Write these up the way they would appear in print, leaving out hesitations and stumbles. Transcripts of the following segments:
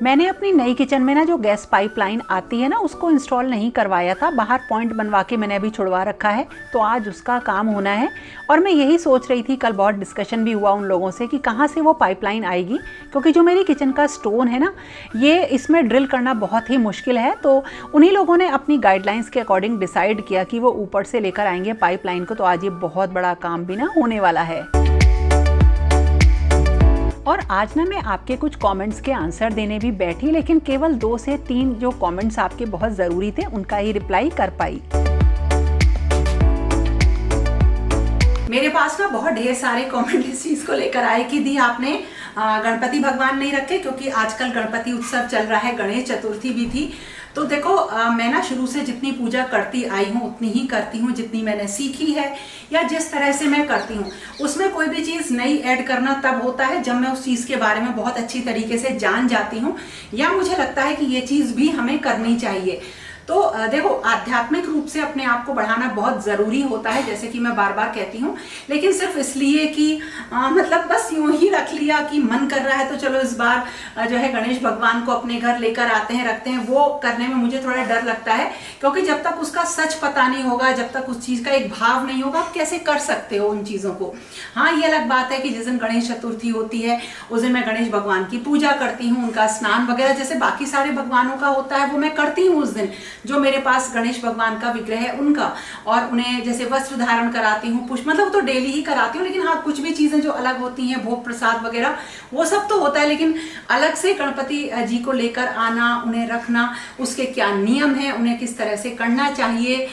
मैंने अपनी नई किचन में ना जो गैस पाइपलाइन आती है ना उसको इंस्टॉल नहीं करवाया था, बाहर पॉइंट बनवा के मैंने अभी छुड़वा रखा है, तो आज उसका काम होना है। और मैं यही सोच रही थी, कल बहुत डिस्कशन भी हुआ उन लोगों से कि कहाँ से वो पाइपलाइन आएगी, क्योंकि जो मेरी किचन का स्टोन है ना ये इसमें ड्रिल करना बहुत ही मुश्किल है। तो उन्हीं लोगों ने अपनी गाइडलाइंस के अकॉर्डिंग डिसाइड किया कि वो ऊपर से लेकर आएंगे पाइपलाइन को, तो आज ये बहुत बड़ा काम भी ना होने वाला है। और आज ना मैं आपके कुछ कमेंट्स के आंसर देने भी बैठी, लेकिन केवल 2 से 3 जो कमेंट्स आपके बहुत ज़रूरी थे उनका ही रिप्लाई कर पाई। मेरे पास ना बहुत ढेर सारे कमेंट इस चीज़ को लेकर आए कि दी आपने गणपति भगवान नहीं रखे, क्योंकि आजकल गणपति उत्सव चल रहा है, गणेश चतुर्थी भी थी। तो देखो मैं ना शुरू से जितनी पूजा करती आई हूँ उतनी ही करती हूँ, जितनी मैंने सीखी है या जिस तरह से मैं करती हूँ। उसमें कोई भी चीज़ नई ऐड करना तब होता है जब मैं उस चीज़ के बारे में बहुत अच्छी तरीके से जान जाती हूँ, या मुझे लगता है कि ये चीज़ भी हमें करनी चाहिए। तो देखो आध्यात्मिक रूप से अपने आप को बढ़ाना बहुत ज़रूरी होता है, जैसे कि मैं बार बार कहती हूँ, लेकिन सिर्फ इसलिए कि मतलब बस यूं ही रख लिया कि मन कर रहा है तो चलो इस बार जो है गणेश भगवान को अपने घर लेकर आते हैं, रखते हैं, वो करने में मुझे थोड़ा डर लगता है। क्योंकि जब तक उसका सच पता नहीं होगा, जब तक उस चीज़ का एक भाव नहीं होगा, आप कैसे कर सकते हो उन चीज़ों को। हाँ, ये अलग बात है कि जिस दिन गणेश चतुर्थी होती है उस दिन मैं गणेश भगवान की पूजा करती हूँ, उनका स्नान वगैरह जैसे बाकी सारे भगवानों का होता है वो मैं करती हूँ उस दिन, जो मेरे पास गणेश भगवान का विग्रह है उनका। और उन्हें जैसे वस्त्र धारण कराती हूँ, पुष्प, मतलब तो डेली ही कराती हूँ, लेकिन हाँ कुछ भी चीजें जो अलग होती हैं, भोग प्रसाद वगैरह वो सब तो होता है, लेकिन अलग से गणपति जी को लेकर आना, उन्हें रखना, उसके क्या नियम है, उन्हें किस तरह से करना चाहिए,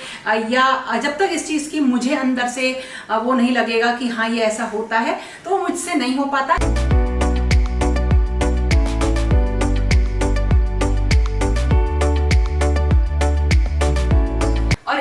या जब तक इस चीज की मुझे अंदर से वो नहीं लगेगा कि हाँ ये ऐसा होता है, तो मुझसे नहीं हो पाता।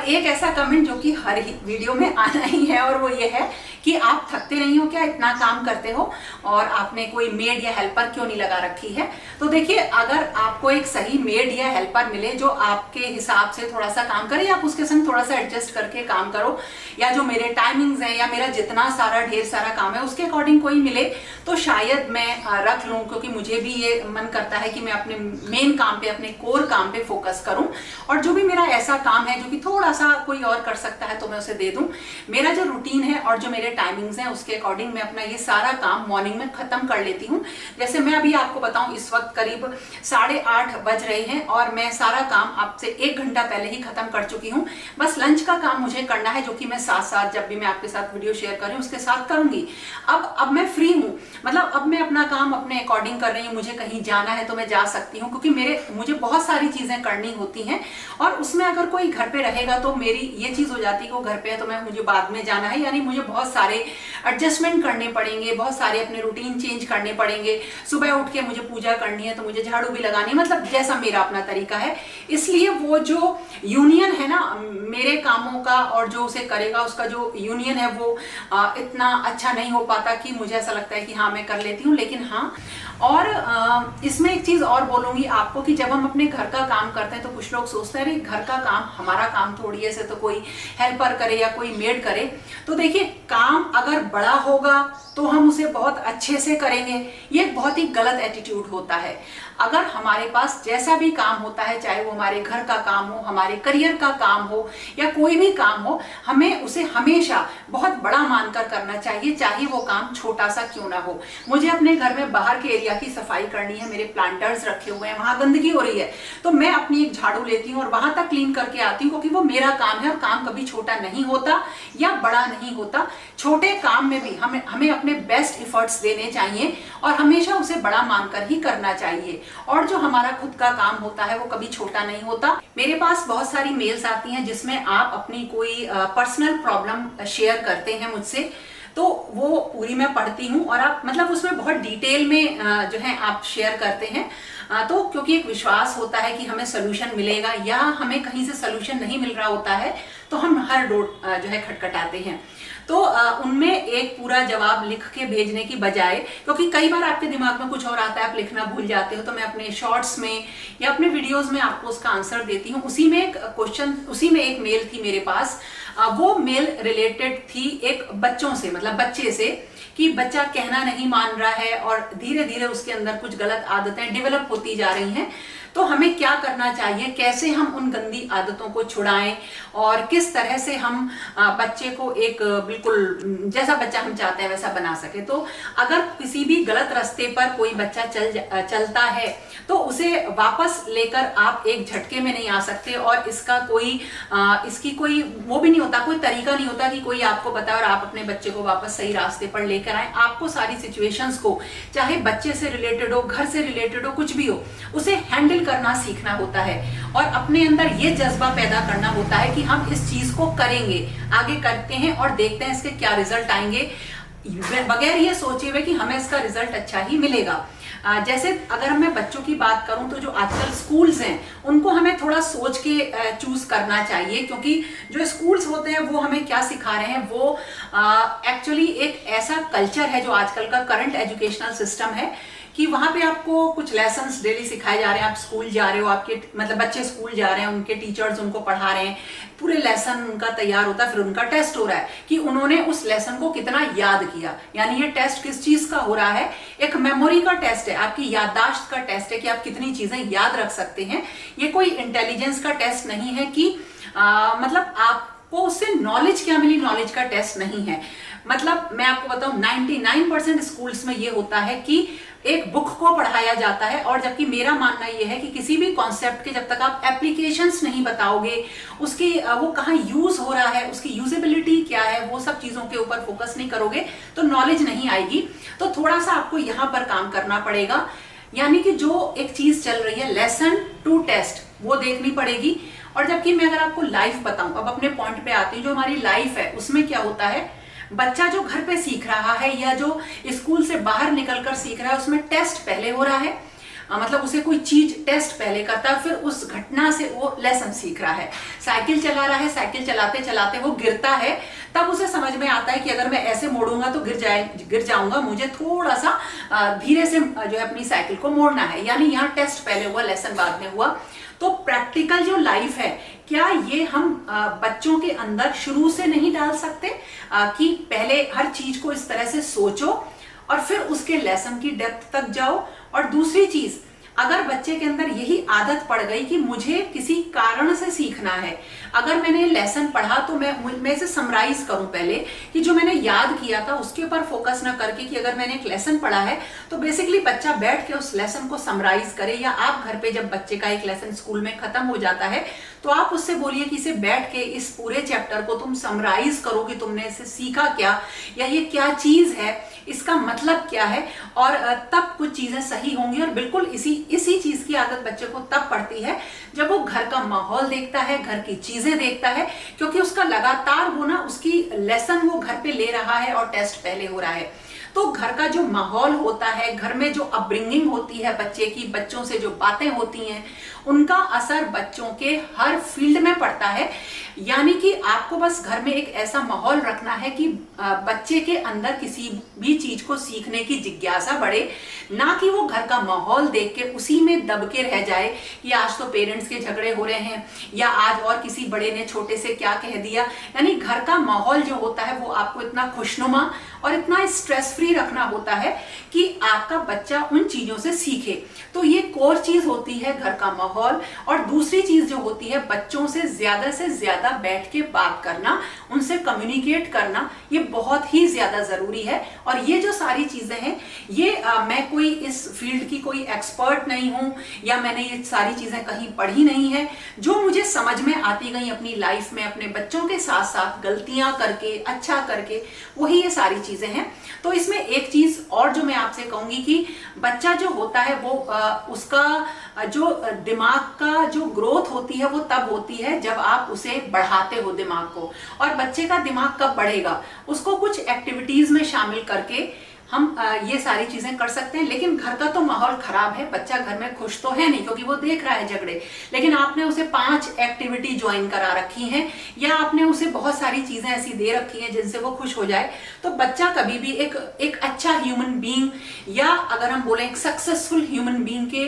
एक ऐसा कमेंट जो कि हर वीडियो में आना ही है, और वो ये है कि आप थकते नहीं हो क्या, इतना काम करते हो और आपने कोई मेड या हेल्पर क्यों नहीं लगा रखी है। तो देखिए, अगर आपको एक सही मेड या हेल्पर मिले जो आपके हिसाब से थोड़ा सा काम करे, आप उसके संग थोड़ा सा एडजस्ट करके काम करो, या जो मेरे टाइमिंग्स हैं या मेरा जितना सारा ढेर सारा काम है उसके अकॉर्डिंग कोई मिले, तो शायद मैं रख लूँ, क्योंकि मुझे भी ये मन करता है कि मैं अपने मेन काम पे, अपने कोर काम पे फोकस करूँ, और जो भी मेरा ऐसा काम है जो कि थोड़ा सा कोई और कर सकता है तो मैं उसे दे दूं। मेरा जो रूटीन है और जो मेरे टाइमिंग्स हैं उसके अकॉर्डिंग मैं अपना ये सारा काम मॉर्निंग में खत्म कर लेती हूँ। जैसे मैं अभी आपको बताऊं, इस वक्त करीब 8:30 बज रहे हैं और मैं सारा काम आपसे 1 घंटा पहले ही खत्म कर चुकी हूँ। बस लंच का काम मुझे करना है, जो कि मैं साथ साथ जब भी मैं आपके साथ वीडियो शेयर कर रही हूँ उसके साथ करूंगी। अब मैं फ्री हूँ, मतलब अब मैं अपना काम अपने अकॉर्डिंग कर रही हूँ। मुझे कहीं जाना है तो मैं जा सकती हूँ, क्योंकि मुझे बहुत सारी चीजें करनी होती हैं, और उसमें अगर कोई घर पे रहेगा तो मेरी ये चीज हो जाती है कि वो घर पे है तो मुझे बाद में जाना है, यानी मुझे बहुत सारे एडजस्टमेंट करने पड़ेंगे, बहुत सारे अपने रूटीन चेंज करने पड़ेंगे। सुबह उठ के मुझे पूजा करनी है तो मुझे झाड़ू भी लगानी है, मतलब जैसा मेरा अपना तरीका है। इसलिए वो जो यूनियन है ना मेरे कामों का और जो उसे करेगा उसका जो यूनियन है वो इतना अच्छा नहीं हो पाता कि मुझे ऐसा लगता है कि हाँ मैं कर लेती हूँ। लेकिन हाँ, और इसमें एक चीज और बोलूंगी आपको कि जब हम अपने घर का काम करते हैं तो कुछ लोग सोचते हैं अरे घर का काम हमारा काम थोड़ी है, ऐसे तो कोई हेल्पर करे या कोई मेड करे। तो देखिए, काम अगर बड़ा होगा तो हम उसे बहुत अच्छे से करेंगे, ये बहुत ही गलत एटीट्यूड होता है। अगर हमारे पास जैसा भी काम होता है, चाहे वो हमारे घर का काम हो, हमारे करियर का काम हो या कोई भी काम हो, हमें उसे हमेशा बहुत बड़ा मानकर करना चाहिए, चाहे वो काम छोटा सा क्यों ना हो। मुझे अपने घर में बाहर के एरिया की सफाई करनी है, मेरे प्लांटर्स रखे हुए हैं, वहां गंदगी हो रही है, तो मैं अपनी एक झाड़ू लेती हूँ और वहां तक क्लीन करके आती हूँ, क्योंकि वो मेरा काम है और काम कभी छोटा नहीं होता या बड़ा नहीं होता। छोटे काम में भी हमें अपने बेस्ट एफर्ट्स देने चाहिए और हमेशा उसे बड़ा मानकर ही करना चाहिए। और जो हमारा खुद का काम होता है वो कभी छोटा नहीं होता। मेरे पास बहुत सारी मेल्स आती हैं जिसमें आप अपनी कोई पर्सनल प्रॉब्लम शेयर करते हैं मुझसे, तो वो पूरी मैं पढ़ती हूँ और आप मतलब उसमें बहुत डिटेल में जो है आप शेयर करते हैं। तो क्योंकि एक विश्वास होता है कि हमें सोल्यूशन मिलेगा, या हमें कहीं से सोल्यूशन नहीं मिल रहा होता है तो हम हर डोर जो है खटखटाते हैं। तो उनमें एक पूरा जवाब लिख के भेजने की बजाय, क्योंकि कई बार आपके दिमाग में कुछ और आता है, आप लिखना भूल जाते हो, तो मैं अपने शॉर्ट्स में या अपने वीडियोस में आपको उसका आंसर देती हूँ। उसी में एक क्वेश्चन, उसी में एक मेल थी मेरे पास, वो मेल रिलेटेड थी एक बच्चों से, मतलब बच्चे से, कि बच्चा कहना नहीं मान रहा है और धीरे धीरे उसके अंदर कुछ गलत आदतें डेवलप होती जा रही हैं। तो हमें क्या करना चाहिए, कैसे हम उन गंदी आदतों को छुड़ाएं और किस तरह से हम बच्चे को एक बिल्कुल जैसा बच्चा हम चाहते हैं वैसा बना सके। तो अगर किसी भी गलत रास्ते पर कोई बच्चा चलता है तो उसे वापस लेकर आप एक झटके में नहीं आ सकते, और इसकी कोई वो भी नहीं होता, कोई तरीका नहीं होता कि कोई आपको बताए और आप अपने बच्चे को वापस सही रास्ते पर लेकर आए। आपको सारी सिचुएशंस को, चाहे बच्चे से रिलेटेड हो, घर से रिलेटेड हो, कुछ भी हो, उसे हैंडल करना सीखना होता है और अपने अंदर ये जज्बा पैदा करना होता है कि हम इस चीज को करेंगे, आगे करते हैं और देखते हैं इसके क्या रिजल्ट आएंगे, बगैर ये सोचे हुए कि हमें इसका रिजल्ट अच्छा ही मिलेगा। जैसे अगर मैं बच्चों की बात करूं तो जो आजकल स्कूल्स हैं उनको हमें थोड़ा सोच के चूज करना चाहिए, क्योंकि जो स्कूल्स होते हैं वो हमें क्या सिखा रहे हैं, वो एक्चुअली एक ऐसा कल्चर है जो आजकल का करंट एजुकेशनल सिस्टम है कि वहां पे आपको कुछ लेसन्स डेली सिखाए जा रहे हैं। आप स्कूल जा रहे हो, आपके मतलब बच्चे स्कूल जा रहे हैं, उनके टीचर्स उनको पढ़ा रहे हैं, पूरे लेसन उनका तैयार होता है, फिर उनका टेस्ट हो रहा है कि उन्होंने उस लेसन को कितना याद किया। यानी ये टेस्ट किस चीज का हो रहा है, एक मेमोरी का टेस्ट है, आपकी याददाश्त का टेस्ट है कि आप कितनी चीजें याद रख सकते हैं। ये कोई इंटेलिजेंस का टेस्ट नहीं है कि मतलब आपको उससे नॉलेज क्या मिली, नॉलेज का टेस्ट नहीं है। मतलब मैं आपको बताऊं 99% स्कूल्स में ये होता है कि एक बुक को पढ़ाया जाता है, और जबकि मेरा मानना यह है कि किसी भी कॉन्सेप्ट के जब तक आप एप्लीकेशंस नहीं बताओगे, उसकी वो कहाँ यूज हो रहा है, उसकी यूजेबिलिटी क्या है, वो सब चीजों के ऊपर फोकस नहीं करोगे तो नॉलेज नहीं आएगी। तो थोड़ा सा आपको यहाँ पर काम करना पड़ेगा, यानी कि जो एक चीज चल रही है लेसन टू टेस्ट वो देखनी पड़ेगी। और जबकि मैं अगर आपको लाइफ बताऊं, अब अपने पॉइंट पे आती हूँ, जो हमारी लाइफ है उसमें क्या होता है, बच्चा जो घर पे सीख रहा है या जो स्कूल से बाहर निकलकर सीख रहा है उसमें टेस्ट पहले हो रहा है, मतलब उसे कोई चीज टेस्ट पहले करता है, फिर उस घटना से वो लेसन सीख रहा है। साइकिल चला रहा है, साइकिल चलाते चलाते वो गिरता है, तब उसे समझ में आता है कि अगर मैं ऐसे मोड़ूंगा तो गिर जाऊंगा, मुझे थोड़ा सा धीरे से जो है अपनी साइकिल को मोड़ना है। यानी यहाँ टेस्ट पहले हुआ, लेसन बाद में हुआ। तो प्रैक्टिकल जो लाइफ है, क्या ये हम बच्चों के अंदर शुरू से नहीं डाल सकते कि पहले हर चीज को इस तरह से सोचो और फिर उसके लेसन की डेप्थ तक जाओ। और दूसरी चीज, अगर बच्चे के अंदर यही आदत पड़ गई कि मुझे किसी कारण से सीखना है, अगर मैंने लेसन पढ़ा तो मैं इसे समराइज करूं पहले, कि जो मैंने याद किया था उसके ऊपर फोकस ना करके कि अगर मैंने एक लेसन पढ़ा है तो बेसिकली बच्चा बैठ के उस लेसन को समराइज करे। या आप घर पे जब बच्चे का एक लेसन स्कूल में खत्म हो जाता है तो आप उससे बोलिए कि इसे बैठ के इस पूरे चैप्टर को तुम समराइज करो कि तुमने इसे सीखा क्या, या ये क्या चीज है, इसका मतलब क्या है, और तब कुछ चीजें सही होंगी। और बिल्कुल इसी चीज की आदत बच्चे को तब पड़ती है जब वो घर का माहौल देखता है, घर की चीजें देखता है, क्योंकि उसका लगातार वो ना उसकी लेसन वो घर पे ले रहा है और टेस्ट पहले हो रहा है। तो घर का जो माहौल होता है, घर में जो अपब्रिंगिंग होती है बच्चे की, बच्चों से जो बातें होती हैं, उनका असर बच्चों के हर फील्ड में पड़ता है। यानी कि आपको बस घर में एक ऐसा माहौल रखना है कि बच्चे के अंदर किसी भी चीज को सीखने की जिज्ञासा बढ़े, ना कि वो घर का माहौल देख के उसी में दब के रह जाए कि आज तो पेरेंट्स के झगड़े हो रहे हैं, या आज और किसी बड़े ने छोटे से क्या कह दिया। यानी घर का माहौल जो होता है वो आपको इतना खुशनुमा और इतना स्ट्रेस फ्री रखना होता है कि आपका बच्चा उन चीजों से सीखे। तो ये कोर चीज होती है घर का माहौल। और दूसरी चीज जो होती है, बच्चों से ज्यादा बैठ के बात करना, उनसे कम्युनिकेट करना, ये बहुत ही ज्यादा जरूरी है। और ये जो सारी चीजें हैं, ये मैं कोई इस फील्ड की कोई एक्सपर्ट नहीं हूं, या मैंने ये सारी चीजें कहीं पढ़ी नहीं है, जो मुझे समझ में आती गई अपनी लाइफ में अपने बच्चों के साथ साथ गलतियां करके, अच्छा करके, वही ये सारी चीजें हैं। तो इसमें एक चीज और जो मैं आपसे कहूंगी कि बच्चा जो होता है वो उसका जो दिमाग का जो ग्रोथ होती है वो तब होती है जब आप उसे बढ़ाते हो दिमाग को। और बच्चे का दिमाग कब बढ़ेगा, उसको कुछ एक्टिविटीज में शामिल करके हम ये सारी चीजें कर सकते हैं। लेकिन घर का तो माहौल खराब है, बच्चा घर में खुश तो है नहीं क्योंकि वो देख रहा है झगड़े, लेकिन आपने उसे 5 एक्टिविटी ज्वाइन करा रखी हैं या आपने उसे बहुत सारी चीजें ऐसी दे रखी हैं जिनसे वो खुश हो जाए, तो बच्चा कभी भी एक अच्छा ह्यूमन बीइंग या अगर हम बोलें एक सक्सेसफुल ह्यूमन बीइंग के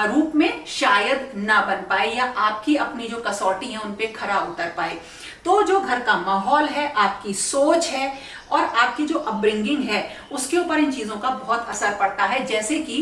रूप में शायद ना बन पाए या आपकी अपनी जो कसौटी है उन पे खरा उतर पाए। तो जो घर का माहौल है, आपकी सोच है और आपकी जो अपब्रिंगिंग है उसके ऊपर इन चीजों का बहुत असर पड़ता है। जैसे कि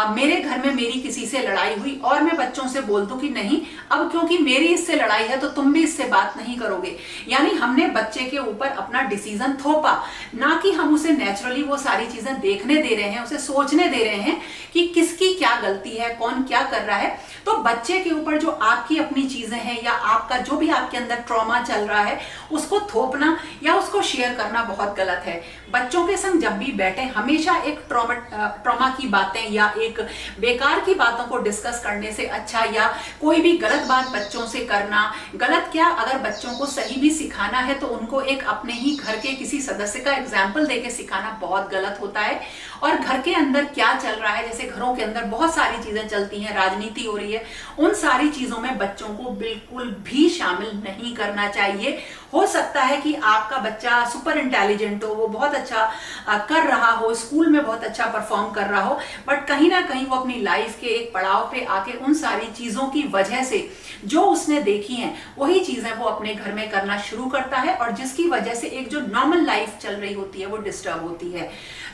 मेरे घर में मेरी किसी से लड़ाई हुई और मैं बच्चों से बोल दूं कि नहीं अब क्योंकि मेरी इससे लड़ाई है तो तुम भी इससे बात नहीं करोगे, यानी हमने बच्चे के ऊपर अपना डिसीजन थोपा, ना कि हम उसे नेचुरली वो सारी चीजें देखने दे रहे हैं, उसे सोचने दे रहे हैं कि किसकी क्या गलती है, कौन क्या कर रहा है। तो बच्चे के ऊपर जो आपकी अपनी चीजें हैं या आपका जो भी आपके अंदर ट्रॉमा चल रहा है उसको थोपना या उसको शेयर करना बहुत गलत है। बच्चों के संग जब भी बैठे हमेशा एक ट्रॉमा की बातें या एक बेकार की बातों को डिस्कस करने से अच्छा, या कोई भी गलत बात बच्चों से करना, गलत क्या अगर बच्चों को सही भी सिखाना है तो उनको एक अपने ही घर के किसी सदस्य का एग्जाम्पल देके सिखाना बहुत गलत होता है। और घर के अंदर क्या चल रहा है, जैसे घरों के अंदर बहुत सारी चीजें चलती हैं, राजनीति हो रही है, उन सारी चीजों में बच्चों को बिल्कुल भी शामिल नहीं करना चाहिए। हो सकता है कि आपका बच्चा सुपर इंटेलिजेंट हो, वो बहुत अच्छा कर रहा हो, स्कूल में बहुत अच्छा परफॉर्म कर रहा हो, बट कहीं ना कहीं वो अपनी लाइफ के एक पड़ाव पे आके उन सारी चीजों की वजह से जो उसने देखी हैं वही चीजें वो अपने घर में करना शुरू करता है और जिसकी वजह से एक जो नॉर्मल लाइफ चल रही होती है वो डिस्टर्ब होती है।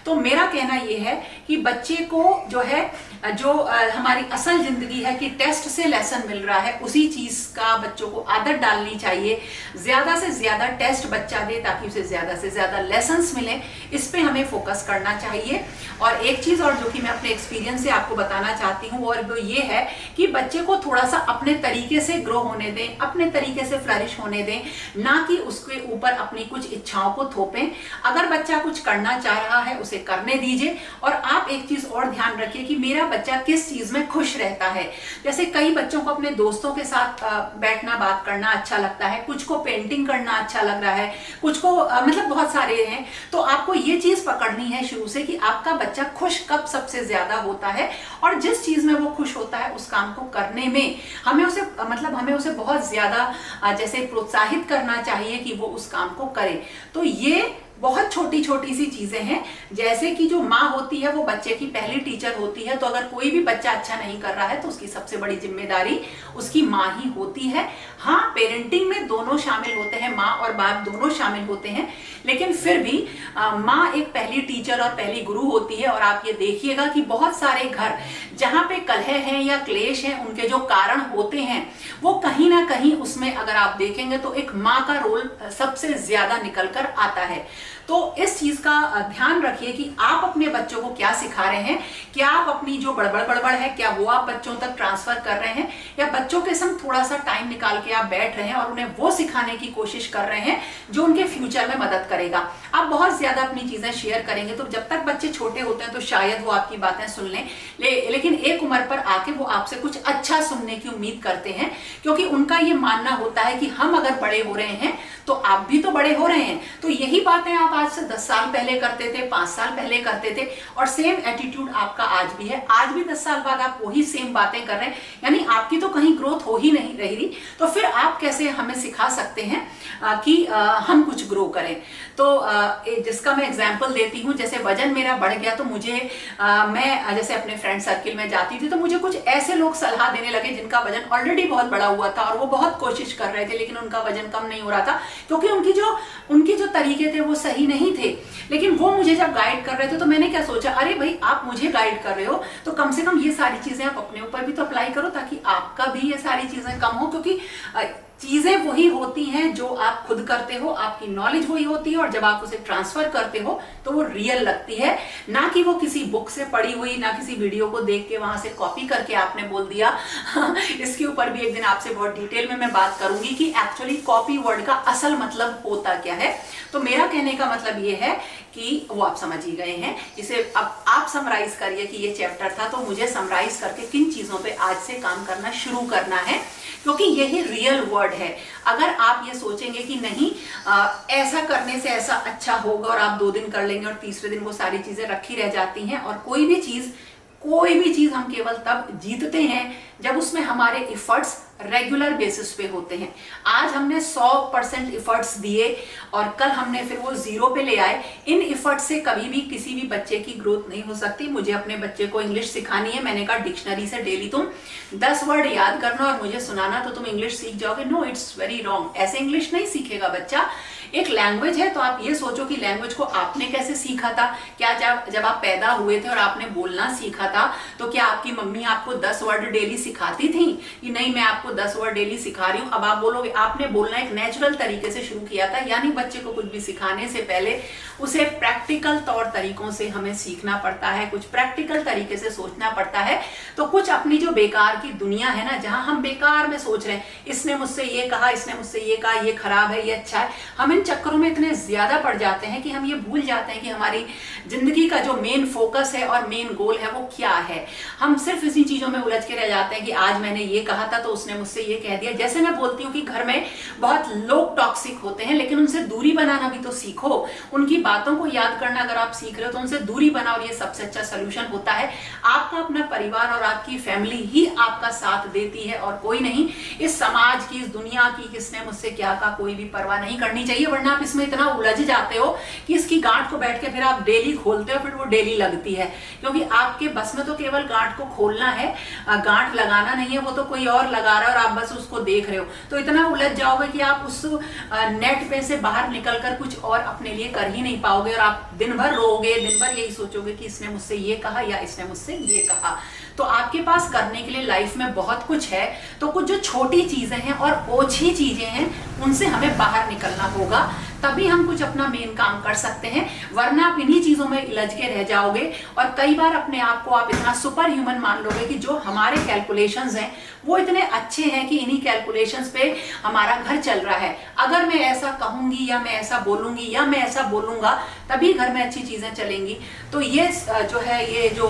तो मेरा कहना यह है कि बच्चे को जो है हमारी असल जिंदगी है कि टेस्ट से लेसन मिल रहा है, उसी चीज का बच्चों को आदत डालनी चाहिए। ज्यादा से ज्यादा टेस्ट बच्चा दे ताकि उसे ज्यादा से ज्यादा लेसन्स मिले, इस पे हमें फोकस करना चाहिए। और एक चीज और जो कि मैं अपने एक्सपीरियंस से आपको बताना चाहती हूँ और वो ये है कि बच्चे को थोड़ा सा अपने तरीके से ग्रो होने दें, अपने तरीके से फ्लरिश होने दें, ना कि उसके ऊपर अपनी कुछ इच्छाओं को थोपें। अगर बच्चा कुछ करना चाह रहा है उसे करने दीजिए। और आप एक चीज और ध्यान रखिए कि मेरा बच्चा किस चीज में खुश रहता है। जैसे कई बच्चों को अपने दोस्तों के साथ बैठना बात करना अच्छा लगता है, कुछ को पेंटिंग करना अच्छा लग रहा है, कुछ को मतलब बहुत सारे हैं। तो आपको ये चीज पकड़नी है शुरू से कि आपका बच्चा खुश कब सबसे ज्यादा होता है और जिस चीज में वो खुश होता है उस काम को करने में हमें उसे बहुत ज्यादा जैसे प्रोत्साहित करना चाहिए कि वो उस काम को करे। तो ये बहुत छोटी छोटी सी चीजें हैं। जैसे कि जो माँ होती है वो बच्चे की पहली टीचर होती है, तो अगर कोई भी बच्चा अच्छा नहीं कर रहा है तो उसकी सबसे बड़ी जिम्मेदारी उसकी माँ ही होती है। हाँ, पेरेंटिंग में दोनों शामिल होते हैं, माँ और बाप दोनों शामिल होते हैं, लेकिन फिर भी माँ एक पहली टीचर और पहली गुरु होती है। और आप ये देखिएगा कि बहुत सारे घर जहाँ पे कलह है या क्लेश है उनके जो कारण होते हैं वो कहीं ना कहीं उसमें अगर आप देखेंगे तो एक माँ का रोल सबसे ज्यादा निकल कर आता है। तो इस चीज का ध्यान रखिए कि आप अपने बच्चों को क्या सिखा रहे हैं, क्या आप अपनी जो बड़बड़ है क्या वो आप बच्चों तक ट्रांसफर कर रहे हैं, या बच्चों के संग थोड़ा सा टाइम निकाल के आप बैठ रहे हैं और उन्हें वो सिखाने की कोशिश कर रहे हैं जो उनके फ्यूचर में मदद करेगा। आप बहुत ज्यादा अपनी चीजें शेयर करेंगे तो जब तक बच्चे छोटे होते हैं तो शायद वो आपकी बातें सुन लें, लेकिन एक उम्र पर आके वो आपसे कुछ अच्छा सुनने की उम्मीद करते हैं, क्योंकि उनका ये मानना होता है कि हम अगर बड़े हो रहे हैं तो आप भी तो बड़े हो रहे हैं। तो यही बातें आप आज से 10 साल पहले करते थे, 5 साल पहले करते थे, और सेम एटीट्यूड आपका आज भी है। आज भी 10 साल बाद आप वही सेम बातें कर रहे हैं, यानी आपकी तो कहीं ग्रोथ हो ही नहीं रही। तो फिर आप कैसे हमें सिखा सकते हैं कि हम कुछ ग्रो करें। तो जिसका मैं एग्जांपल देती हूँ, जैसे वजन मेरा बढ़ गया तो मुझे मैं जैसे अपने फ्रेंड सर्किल में जाती थी तो मुझे कुछ ऐसे लोग सलाह देने लगे जिनका वजन ऑलरेडी बहुत बड़ा हुआ था और वो बहुत कोशिश कर रहे थे लेकिन उनका वजन कम नहीं हो रहा था, क्योंकि उनके जो तरीके थे वो सही नहीं थे। लेकिन वो मुझे जब गाइड कर रहे थे तो मैंने क्या सोचा, अरे भाई आप मुझे गाइड कर रहे हो तो कम से कम ये सारी चीजें आप अपने ऊपर भी तो अप्लाई करो ताकि आपका भी ये सारी चीजें कम हो, क्योंकि चीजें वही होती हैं जो आप खुद करते हो, आपकी नॉलेज वही होती है और जब आप उसे ट्रांसफर करते हो तो वो रियल लगती है, ना कि वो किसी बुक से पढ़ी हुई, ना किसी वीडियो को देख के वहां से कॉपी करके आपने बोल दिया। इसके ऊपर भी एक दिन आपसे बहुत डिटेल में मैं बात करूंगी कि एक्चुअली कॉपी वर्ड का असल मतलब होता क्या है। तो मेरा कहने का मतलब ये है कि वो आप समझ ही गए हैं। इसे अब आप समराइज करिए कि ये चैप्टर था, तो मुझे समराइज करके किन चीजों पे आज से काम करना शुरू करना है, क्योंकि यही रियल वर्ड वर्ड है। अगर आप ये सोचेंगे कि नहीं ऐसा करने से ऐसा अच्छा होगा और आप 2 दिन कर लेंगे और तीसरे दिन वो सारी चीजें रखी रह जाती हैं। और कोई भी चीज हम केवल तब जीतते हैं जब उसमें हमारे इफर्ट्स रेगुलर बेसिस पे होते हैं। आज हमने 100% इफर्ट्स दिए और कल हमने फिर वो 0 पे ले आए। इन इफर्ट्स से कभी भी किसी भी बच्चे की ग्रोथ नहीं हो सकती। मुझे अपने बच्चे को इंग्लिश सिखानी है, मैंने कहा डिक्शनरी से डेली तुम 10 वर्ड याद करना और मुझे सुनाना तो तुम इंग्लिश सीख जाओगे। No, it's very wrong. ऐसे इंग्लिश नहीं सीखेगा बच्चा। एक लैंग्वेज है तो आप ये सोचो कि लैंग्वेज को आपने कैसे सीखा था। क्या जब आप पैदा हुए थे और आपने बोलना सीखा था तो क्या आपकी मम्मी आपको 10 वर्ड डेली सिखाती थी कि नहीं मैं आपको 10 वर्ड डेली सिखा रही हूं? अब आप बोलोगे आपने बोलना एक नेचुरल तरीके से शुरू किया था। यानी बच्चे को कुछ भी सिखाने से पहले उसे प्रैक्टिकल तौर तरीकों से हमें सीखना पड़ता है, कुछ प्रैक्टिकल तरीके से सोचना पड़ता है। तो कुछ अपनी जो बेकार की दुनिया है ना, जहां हम बेकार में सोच रहे हैं इसने मुझसे ये कहा, इसने मुझसे ये कहा, ये खराब है, ये अच्छा है, हम इन चक्करों में इतने ज्यादा पड़ जाते हैं कि हम ये भूल जाते हैं कि हमारी जिंदगी का जो मेन फोकस है और मेन गोल है वो क्या है। हम सिर्फ इसी चीजों में उलझ के रह जाते हैं कि आज मैंने ये कहा था तो उसने मुझसे ये कह दिया। जैसे मैं बोलती हूँ कि घर में बहुत लोग टॉक्सिक होते हैं, लेकिन उनसे दूरी बनाना भी तो सीखो। उनकी बातों को याद करना अगर आप सीख रहे हो तो उनसे दूरी बनाओ और ये सबसे अच्छा सोल्यूशन होता है। आपका अपना परिवार और आपकी फैमिली ही आपका साथ देती है और कोई नहीं। इस समाज की, इस दुनिया की किसने मुझसे क्या कहा कोई भी परवाह नहीं करनी चाहिए, वरना आप इसमें इतना उलझ जाते हो कि इसकी गांठ को बैठ के फिर आप डेली खोलते हो, फिर वो डेली लगती है। क्योंकि आपके बस में तो केवल गांठ को खोलना है, गांठ लगाना नहीं है। वो तो कोई और लगा रहा है और आप बस उसको देख रहे हो। तो इतना उलझ जाओगे कि आप उस नेट पे से बाहर निकलकर कुछ और अपने लिए कर ही नहीं पाओगे और आप दिन भर रोओगे, दिन भर यही सोचोगे कि इसने मुझसे ये कहा या इसने मुझसे ये कहा। तो आपके पास करने के लिए लाइफ में बहुत कुछ है। तो कुछ जो छोटी चीजें हैं और ओछी चीजें हैं उनसे हमें बाहर निकलना होगा, तभी हम कुछ अपना मेन काम कर सकते हैं। वरना आप इन्हीं चीजों में उलझ के रह जाओगे और कई बार अपने आप को आप इतना सुपर ह्यूमन मान लोगे कि जो हमारे कैलकुलेशंस हैं वो इतने अच्छे हैं कि इन्हीं कैलकुलेशंस पे हमारा घर चल रहा है। अगर मैं ऐसा कहूंगी या मैं ऐसा बोलूंगी या मैं ऐसा बोलूंगा तभी घर में अच्छी चीजें चलेंगी। तो ये जो है ये जो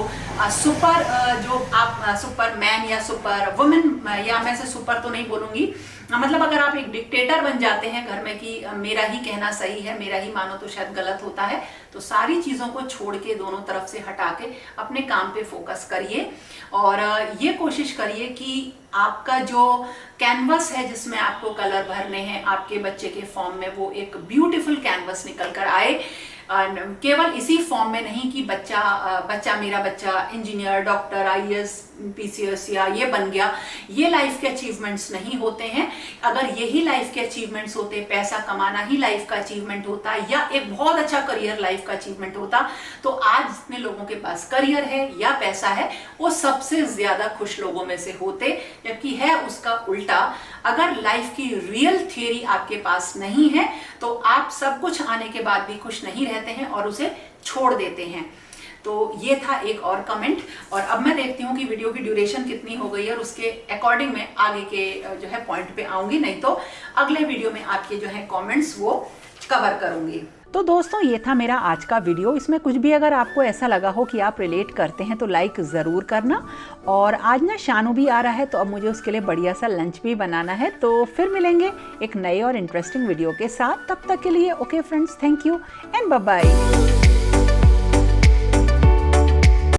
आप सुपरमैन या सुपर वुमेन, या मैं से सुपर तो नहीं बोलूंगी, मतलब अगर आप एक डिक्टेटर बन जाते हैं घर में कि मेरा ही कहना सही है, मेरा ही मानो तो शायद गलत होता है, तो सारी चीजों को छोड़ के दोनों तरफ से हटा के अपने काम पे फोकस करिए और ये कोशिश करिए कि आपका जो कैनवस है जिसमें आपको कलर भरने हैं आपके बच्चे के फॉर्म में, वो एक ब्यूटीफुल कैनवस निकल कर आए। केवल इसी फॉर्म में नहीं कि मेरा बच्चा इंजीनियर, डॉक्टर, आईएएस, पीसीएस या ये बन गया। ये लाइफ के अचीवमेंट्स नहीं होते हैं। अगर यही लाइफ के अचीवमेंट्स होते, पैसा कमाना ही लाइफ का अचीवमेंट होता या एक बहुत अच्छा करियर लाइफ का अचीवमेंट होता, तो आज जितने लोगों के पास करियर है या पैसा है वो सबसे ज्यादा खुश लोगों में से होते, जबकि है उसका उल्टा। अगर लाइफ की रियल थियरी आपके पास नहीं है तो आप सब कुछ आने के बाद भी खुश नहीं रहते हैं और उसे छोड़ देते हैं। तो ये था एक और कमेंट। और अब मैं देखती हूँ कि वीडियो की ड्यूरेशन कितनी हो गई है और उसके अकॉर्डिंग मैं आगे के जो है पॉइंट पे आऊंगी, नहीं तो अगले वीडियो में आपके जो है कमेंट्स वो कवर करूंगी। तो दोस्तों ये था मेरा आज का वीडियो। इसमें कुछ भी अगर आपको ऐसा लगा हो कि आप रिलेट करते हैं तो लाइक ज़रूर करना। और आज ना शानू भी आ रहा है तो अब मुझे उसके लिए बढ़िया सा लंच भी बनाना है। तो फिर मिलेंगे एक नए और इंटरेस्टिंग वीडियो के साथ। तब तक के लिए okay friends, thank you and bye bye.